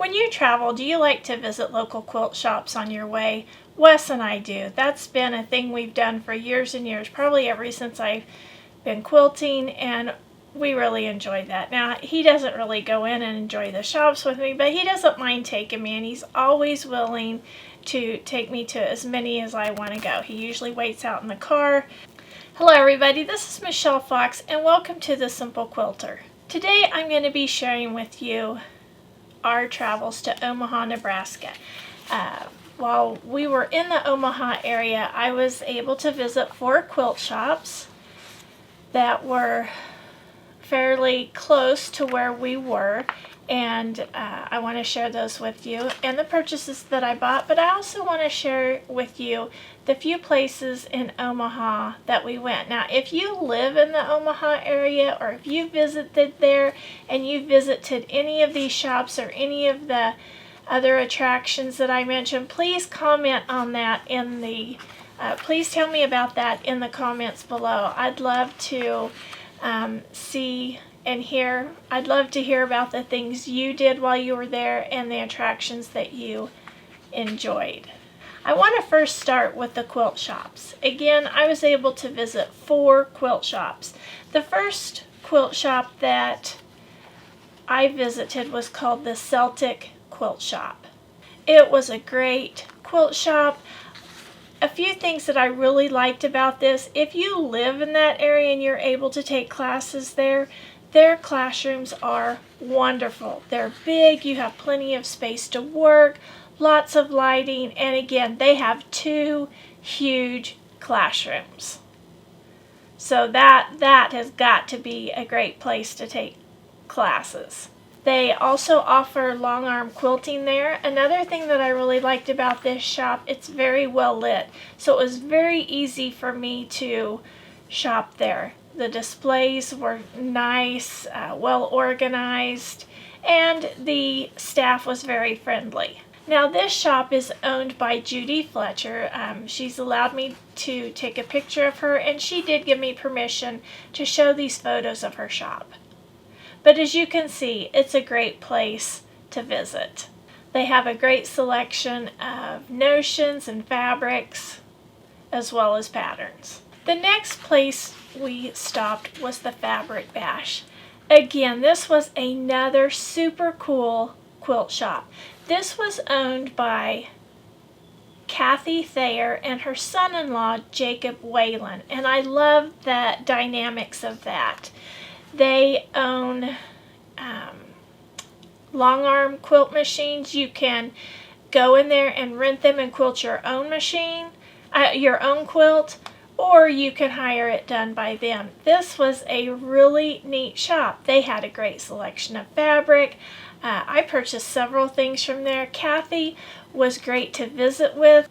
When you travel, do you like to visit local quilt shops on your way? Wes and I do. That's been a thing we've done for years and years, probably ever since I've been quilting, and we really enjoy that. Now, he doesn't really go in and enjoy the shops with me, but he doesn't mind taking me, and he's always willing to take me to as many as I want to go. He usually waits out in the car. Hello everybody, this is Michelle Fox, and welcome to The Simple Quilter. Today I'm going to be sharing with you our travels to Omaha, Nebraska. While we were in the Omaha area, I was able to visit 4 quilt shops that were fairly close to where we were, and I want to share those with you and the purchases that I bought, but I also want to share with you the few places in Omaha that we went. Now, if you live in the Omaha area, or if you visited there and you visited any of these shops or any of the other attractions that I mentioned, please comment on that in the please tell me about that in the comments below. I'd love to see and hear. I'd love to hear about the things you did while you were there and the attractions that you enjoyed. I want to first start with the quilt shops. Again, I was able to visit 4 quilt shops. The first quilt shop that I visited was called the Celtic Quilt Shop. It was a great quilt shop. A few things that I really liked about this: if you live in that area and you're able to take classes there, their classrooms are wonderful. They're big, you have plenty of space to work, lots of lighting, and again, they have 2 huge classrooms. So that has got to be a great place to take classes. They also offer long arm quilting there. Another thing that I really liked about this shop, it's very well lit. So it was very easy for me to shop there. The displays were nice, well organized, and the staff was very friendly. Now, this shop is owned by Judy Fletcher. She's allowed me to take a picture of her, and she did give me permission to show these photos of her shop. But as you can see, it's a great place to visit. They have a great selection of notions and fabrics, as well as patterns. The next place we stopped was the Fabric Bash. Again, this was another super cool quilt shop. This was owned by Kathy Thayer and her son-in-law Jacob Whalen, and I love the dynamics of that. They own long arm quilt machines. You can go in there and rent them and quilt your own machine, your own quilt, or you can hire it done by them. This was a really neat shop. They had a great selection of fabric. I purchased several things from there. Kathy was great to visit with.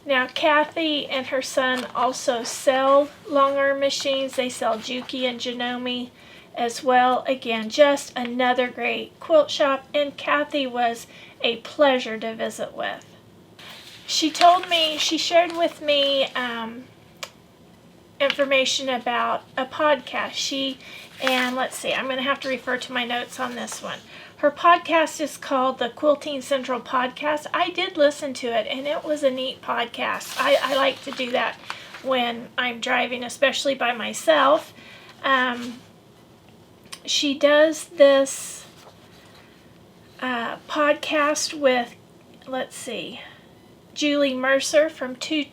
Now, Kathy and her son also sell long arm machines. They sell Juki and Janome as well. Again, just another great quilt shop, and Kathy was a pleasure to visit with. She shared with me information about a podcast. And let's see, I'm going to have to refer to my notes on this one. Her podcast is called the Quilting Central Podcast. I did listen to it, and it was a neat podcast. I like to do that when I'm driving, especially by myself. She does this podcast with, let's see, Julie Mercer from Two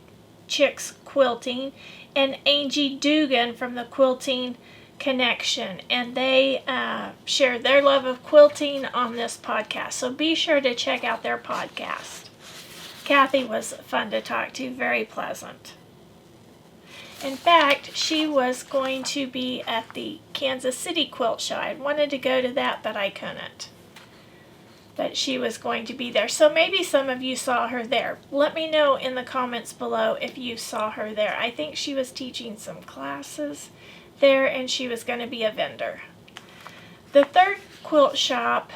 Chicks Quilting and Angie Dugan from the Quilting Connection, and they share their love of quilting on this podcast. So be sure to check out their podcast. Kathy was fun to talk to, very pleasant. In fact, she was going to be at the Kansas City Quilt Show. I wanted to go to that, but I couldn't. But she was going to be there. So maybe some of you saw her there. Let me know in the comments below if you saw her there. I think she was teaching some classes there, and she was going to be a vendor. The third quilt shop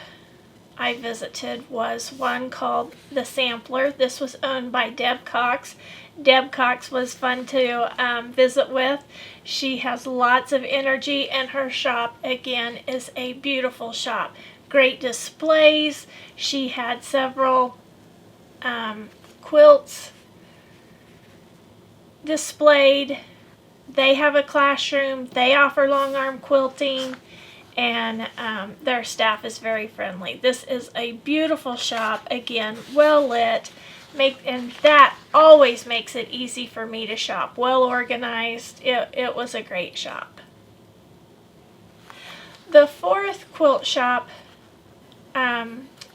I visited was one called The Sampler. This was owned by Deb Cox. Deb Cox was fun to visit with. She has lots of energy, and her shop, again, is a beautiful shop. great displays. She had several quilts displayed. They have a classroom. They offer long arm quilting, and their staff is very friendly. This is a beautiful shop. Again, well lit. And that always makes it easy for me to shop. Well organized. It was a great shop. The fourth quilt shop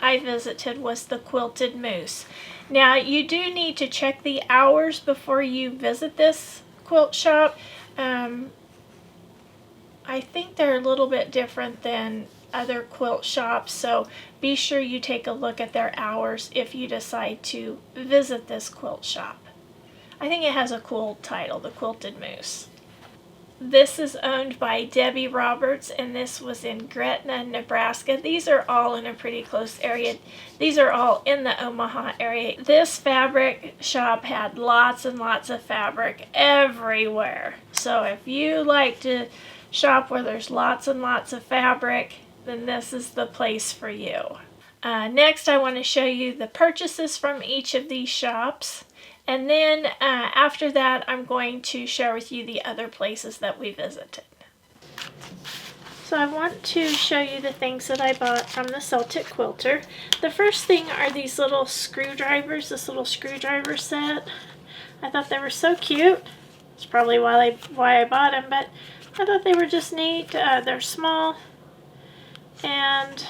I visited was the Quilted Moose. Now, you do need to check the hours before you visit this quilt shop. I think they're a little bit different than other quilt shops, so be sure you take a look at their hours if you decide to visit this quilt shop. I think it has a cool title, the Quilted Moose. This is owned by Debbie Roberts, and this was in Gretna, Nebraska. These are all in a pretty close area. These are all in the Omaha area. This fabric shop had lots and lots of fabric everywhere. So if you like to shop where there's lots and lots of fabric, then this is the place for you. Next, I want to show you the purchases from each of these shops. And then after that, I'm going to share with you the other places that we visited. So I want to show you the things that I bought from the Celtic Quilter. The first thing are these little screwdrivers, this little screwdriver set. I thought they were so cute. That's probably why I bought them, but I thought they were just neat. They're small, and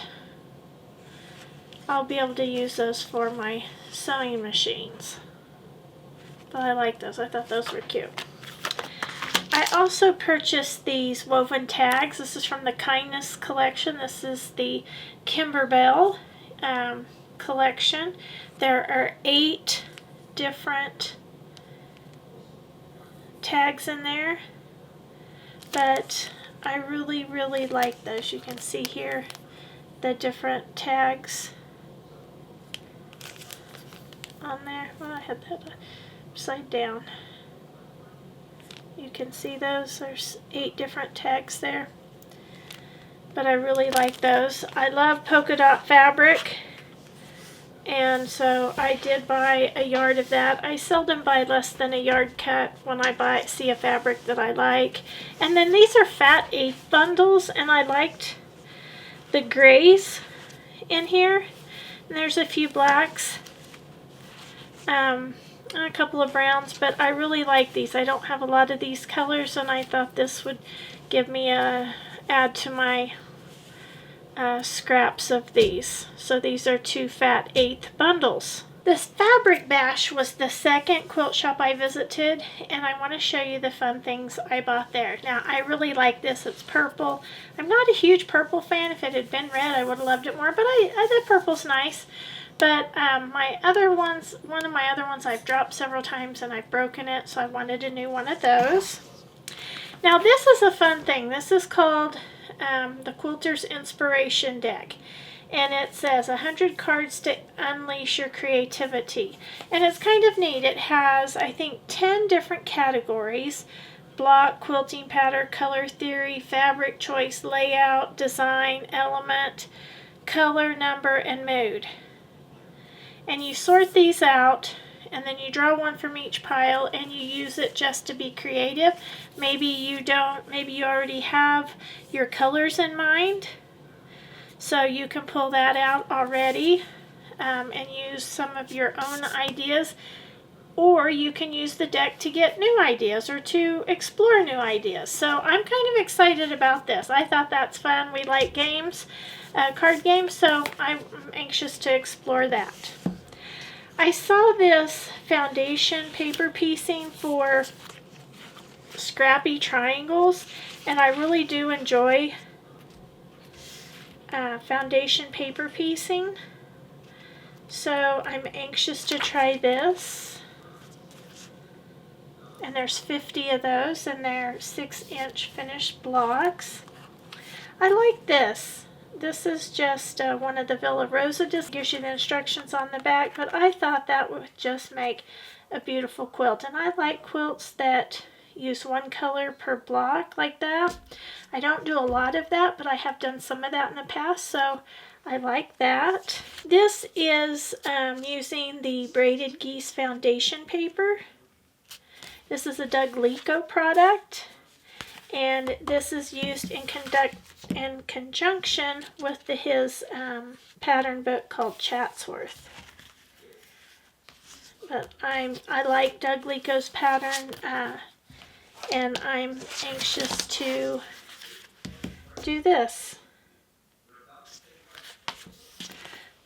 I'll be able to use those for my sewing machines. But I like those. I thought those were cute. I also purchased these woven tags. This is from the Kindness collection. This is the Kimberbell collection. There are 8 different tags in there, but I really like those. You can see here the different tags on there. Well, I had that upside down. You can see those. There's 8 different tags there, but I really like those. I love polka dot fabric, and so I did buy a yard of that. I seldom buy less than a yard cut when I see a fabric that I like. And then these are fat 1/8 bundles, and I liked the grays in here. And there's a few blacks. And a couple of browns, but I really like these. I don't have a lot of these colors, and I thought this would give me a add to my scraps of these. So these are 2 fat 1/8 bundles. This Fabric Bash was the second quilt shop I visited, and I want to show you the fun things I bought there. Now, I really like this. It's purple. I'm not a huge purple fan. If it had been red, I would have loved it more, but the purple's nice. But my other ones, one of my other ones I've dropped several times and I've broken it, so I wanted a new one of those. Now this is a fun thing. This is called the Quilter's Inspiration Deck. And it says 100 cards to unleash your creativity. And it's kind of neat. It has, I think, 10 different categories: block, quilting pattern, color theory, fabric choice, layout, design, element, color, number, and mood. And you sort these out, and then you draw one from each pile, and you use it just to be creative. Maybe you don't, maybe you already have your colors in mind, so you can pull that out already and use some of your own ideas, or you can use the deck to get new ideas or to explore new ideas. So I'm kind of excited about this. I thought that's fun. We like games, card games, so I'm anxious to explore that. I saw this foundation paper piecing for scrappy triangles, and I really do enjoy foundation paper piecing, so I'm anxious to try this. And there's 50 of those, and they're 6-inch finished blocks. I like this. This is just one of the Villa Rosa discs. Gives you the instructions on the back, but I thought that would just make a beautiful quilt. And I like quilts that use one color per block like that. I don't do a lot of that, but I have done some of that in the past, so I like that. This is using the Braided Geese foundation paper. This is a Doug Lico product, and this is used in conjunction with his pattern book called Chatsworth. But I like Doug Lico's pattern, and I'm anxious to do this.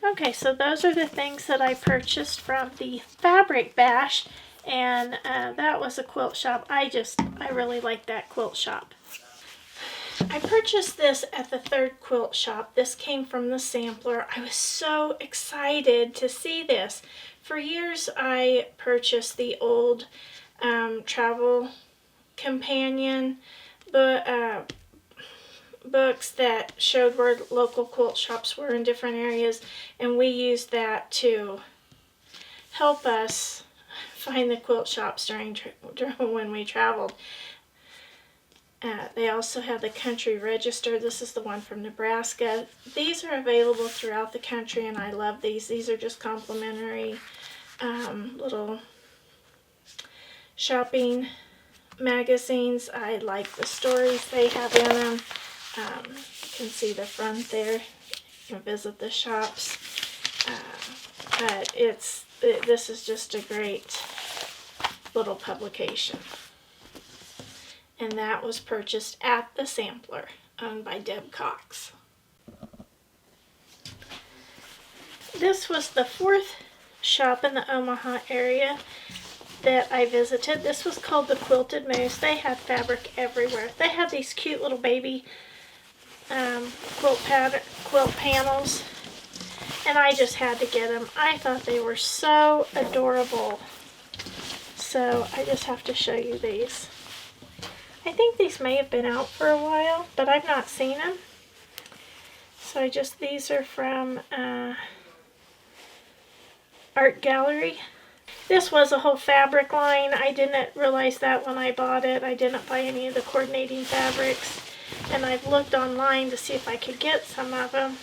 Okay, so those are the things that I purchased from the Fabric Bash, and that was a quilt shop. I really like that quilt shop. I purchased this at the third quilt shop. This came from the sampler. I was so excited to see this. For years I purchased the old travel companion books that showed where local quilt shops were in different areas, and we used that to help us find the quilt shops during when we traveled. They also have the Country Register. This is the one from Nebraska. These are available throughout the country, and I love these. These are just complimentary little shopping magazines. I like the stories they have in them. You can see the front there. You can visit the shops. But this is just a great little publication. And that was purchased at the sampler, owned by Deb Cox. This was the fourth shop in the Omaha area that I visited. This was called the Quilted Moose. They had fabric everywhere. They had these cute little baby quilt panels, and I just had to get them. I thought they were so adorable. So I just have to show you these. I think these may have been out for a while, but I've not seen them. So these are from Art Gallery. This was a whole fabric line. I didn't realize that when I bought it. I didn't buy any of the coordinating fabrics. And I've looked online to see if I could get some of them.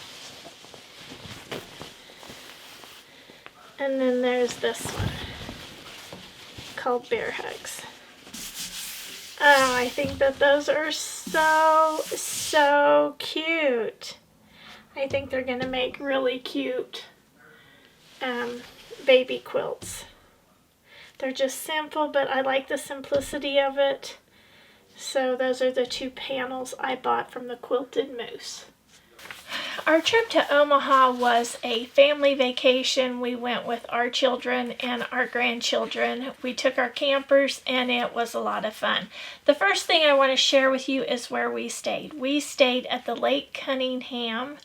And then there's this one called Bear Hugs. Oh, I think that those are so cute. I think they're going to make really cute baby quilts. They're just simple, but I like the simplicity of it. So those are the two panels I bought from the Quilted Moose. Our trip to Omaha was a family vacation. We went with our children and our grandchildren. We took our campers, and it was a lot of fun. The first thing I want to share with you is where we stayed. We stayed at the Lake Cunningham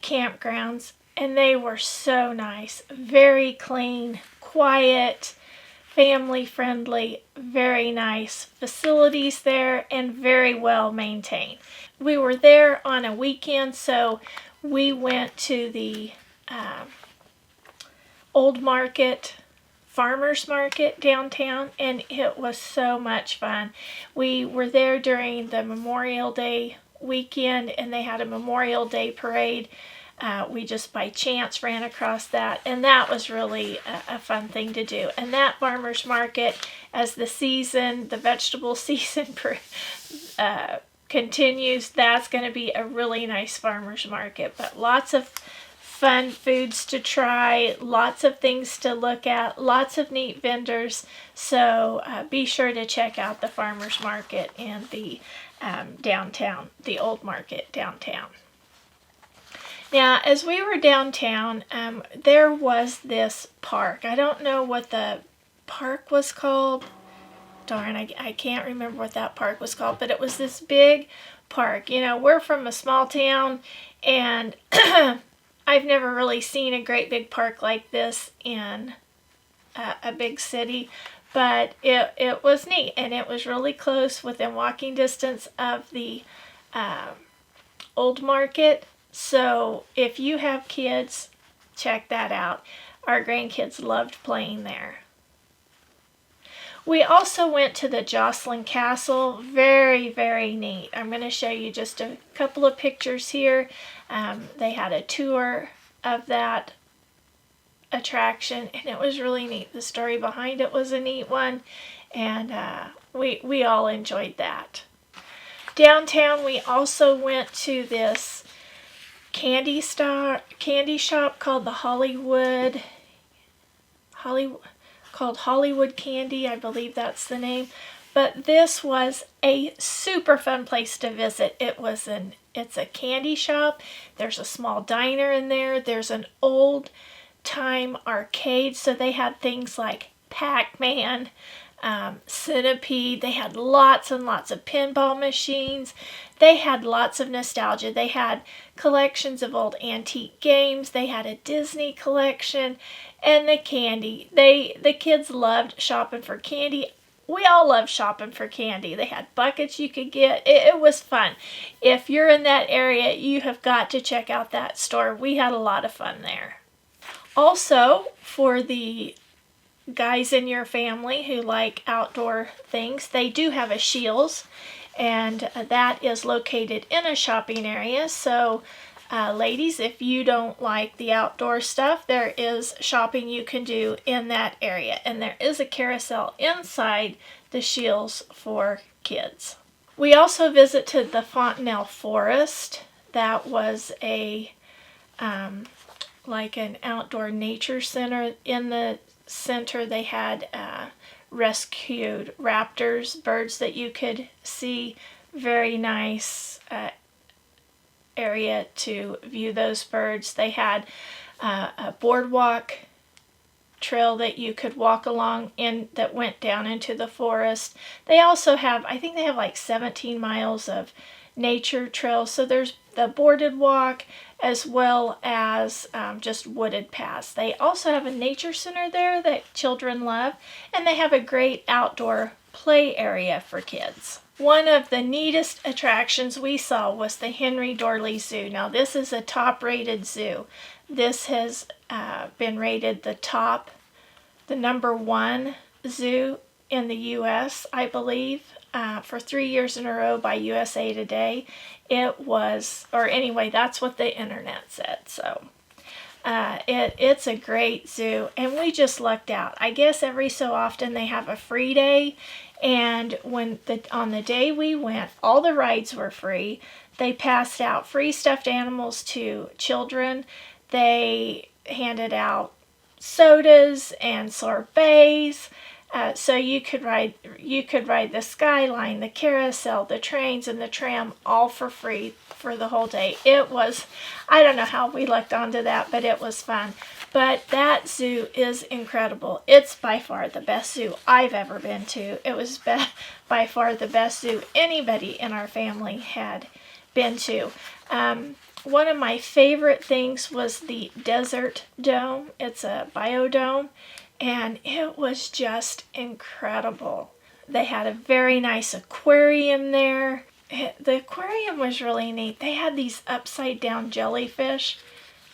campgrounds, and they were so nice. Very clean, quiet, family friendly, very nice facilities there, and very well maintained. We were there on a weekend, so we went to the Old Market, Farmers Market downtown, and it was so much fun. We were there during the Memorial Day weekend, and they had a Memorial Day parade. We just by chance ran across that, and that was really a fun thing to do. And that farmer's market, as the vegetable season continues, that's going to be a really nice farmer's market. But lots of fun foods to try, lots of things to look at, lots of neat vendors. So be sure to check out the farmer's market and the downtown, the Old Market downtown. Now, as we were downtown, there was this park. I don't know what the park was called. Darn, I can't remember what that park was called, but it was this big park. You know, we're from a small town, and I've never really seen a great big park like this in a big city, but it was neat, and it was really close, within walking distance of the Old Market. So if you have kids, check that out. Our grandkids loved playing there. We also went to the Jocelyn Castle. Very, very neat. I'm going to show you just a couple of pictures here. They had a tour of that attraction, and it was really neat. The story behind it was a neat one, and we all enjoyed that. Downtown, we also went to this candy shop called the called Hollywood Candy, I believe that's the name. But this was a super fun place to visit. It's a candy shop. There's a small diner in there. There's an old time arcade, so they had things like Pac-Man, Centipede. They had lots and lots of pinball machines. They had lots of nostalgia. They had collections of old antique games. They had a Disney collection, and the candy. The kids loved shopping for candy. We all love shopping for candy. They had buckets you could get. It was fun. If you're in that area, you have got to check out that store. We had a lot of fun there. Also, for the guys in your family who like outdoor things, they do have a Scheels, and that is located in a shopping area. So ladies, if you don't like the outdoor stuff, there is shopping you can do in that area, and there is a carousel inside the Scheels for kids. We also visited the Fontanelle Forest. That was like an outdoor nature center. In the center they had rescued raptors, birds that you could see. Very nice area to view those birds. They had a boardwalk trail that you could walk along in that went down into the forest. They also have, I think they have like 17 miles of nature trails. So there's the boarded walk as well as just wooded paths. They also have a nature center there that children love, and they have a great outdoor play area for kids. One of the neatest attractions we saw was the Henry Dorley Zoo. Now this is a top-rated zoo. This has been rated the #1 zoo in the U.S., I believe, for 3 years in a row by USA Today. It was, or anyway, that's what the internet said. So it's a great zoo, and we just lucked out. I guess every so often they have a free day, and on the day we went, all the rides were free. They passed out free stuffed animals to children. They handed out sodas and sorbets. So you could ride the Skyline, the carousel, the trains, and the tram all for free for the whole day. It was, I don't know how we lucked onto that, but it was fun. But that zoo is incredible. It's by far the best zoo I've ever been to. It was by far the best zoo anybody in our family had been to. One of my favorite things was the Desert Dome. It's a biodome, and it was just incredible. They had a very nice aquarium there. The aquarium was really neat. They had these upside down jellyfish.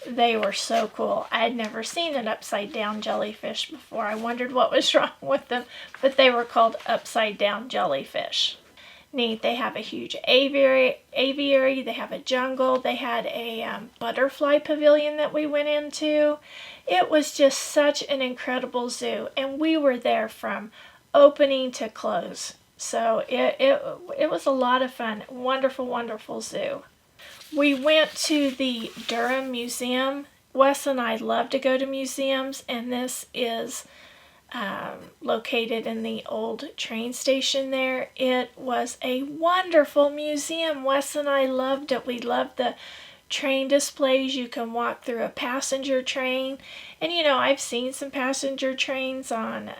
They were so cool. I had never seen an upside down jellyfish before. I wondered what was wrong with them, but they were called upside down jellyfish. Neat. They have a huge aviary. They have a jungle. They had a butterfly pavilion that we went into. It was just such an incredible zoo, and we were there from opening to close. So it was a lot of fun. Wonderful, wonderful zoo. We went to the Durham Museum. Wes and I love to go to museums, and this is located in the old train station there. It was a wonderful museum. Wes and I loved it. We loved the train displays. You can walk through a passenger train, and I've seen some passenger trains on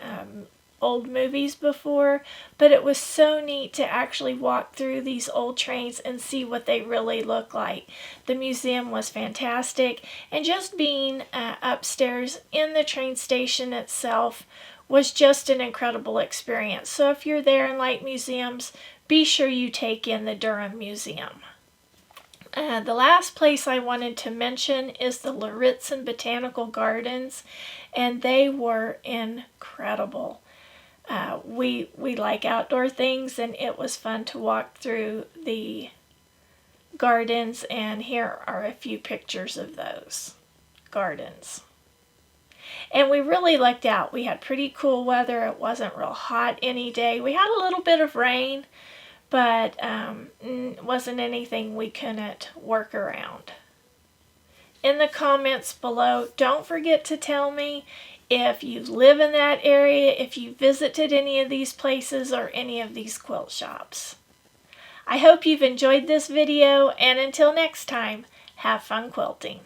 old movies before, but it was so neat to actually walk through these old trains and see what they really look like. The museum was fantastic, and just being upstairs in the train station itself was just an incredible experience. So if you're there and like museums, be sure you take in the Durham Museum. The last place I wanted to mention is the Lauritzen Botanical Gardens, and they were incredible. We like outdoor things, and it was fun to walk through the gardens, and here are a few pictures of those gardens. And we really lucked out. We had pretty cool weather. It wasn't real hot any day. We had a little bit of rain, but it wasn't anything we couldn't work around. In the comments below, don't forget to tell me if you live in that area, if you visited any of these places or any of these quilt shops. I hope you've enjoyed this video, and until next time, have fun quilting.